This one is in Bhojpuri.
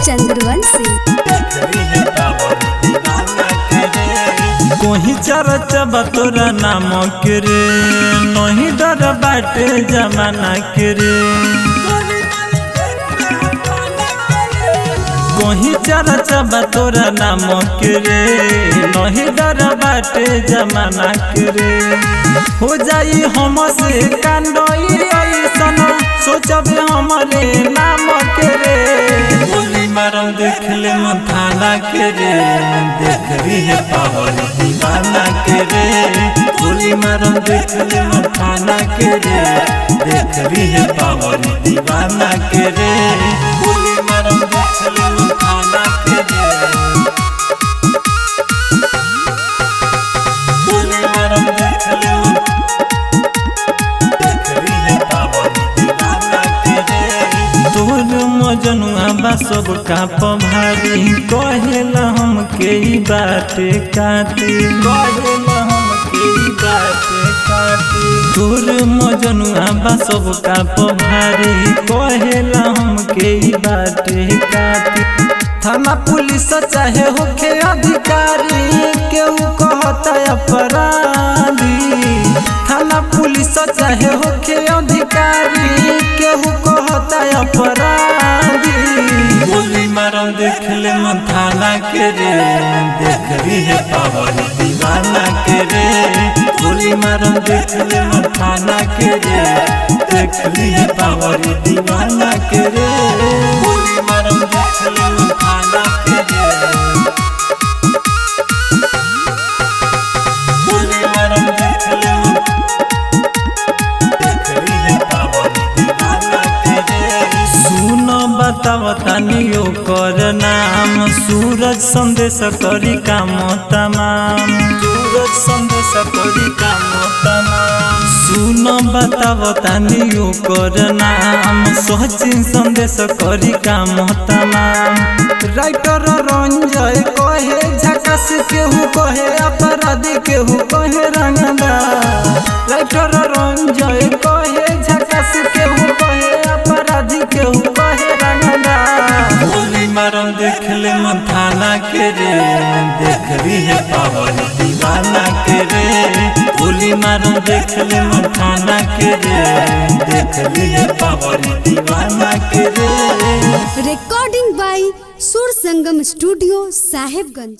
चंद्रवंशी। कोही चरचबा तोरा नाम के रे, नहीं डर बाटे जमाना के रे। कोही चरचबा तोरा नाम के रे, नहीं डर बाटे जमाना के रे। हो जाई हमसे कांडई ऐसन, सोचबे हमरे नाम के रे। गोली मारम देख ले थाना के रे, देख रही है पावर दीवाना के रे। गोली मारम देख ले थाना के रे, देख रही है पावर दीवाना के रे। गोली मारम देख ले थाना के रे, गोली मारम देख ले मजनुआ बा सब का पभारी। कहेला हमके ई बाटे काटी, कहेला हमके ई बाटे काटी। तोर मजनुआ बा सब का पभारी, कहेला हमके ई बाटे काटी। थाना पुलिस चाहे होखे अधिकारी, केहू कहता अपराधी। थाना पुलिस चाहे होखे अधिकारी, केहू कहता अपराधी। गोली मारम देख ले थाना के रे, देख रही है पावर दीवाना के रे। गोली मारम देख ले थाना के रे, देख रही है पावर दीवाना के रे। गोली मारम देख ले थाना के रे, गोली मारम देख ले बतावतानियो कर नाम। सूरज संदेश करी काम तमाम, सूरज संदेश करी काम तमाम। सुन बतावतानियो कर नाम, सचिन संदेश करी काम तमाम। राइटर रंजय कहे झकास, केहू कहे अपराधी, केहू कहे रंगदार। राइटर रंजय कहे झकास, केहू कहे अपराधी, केहू कहे रंगदार। गोली मारम देख ले थाना के रे, देख रही है पावर दीवाना के रे। गोली मारम देख ले थाना के रे, देख रही है पावर दीवाना के रे। रिकॉर्डिंग बाय सुर संगम स्टूडियो साहेबगंज।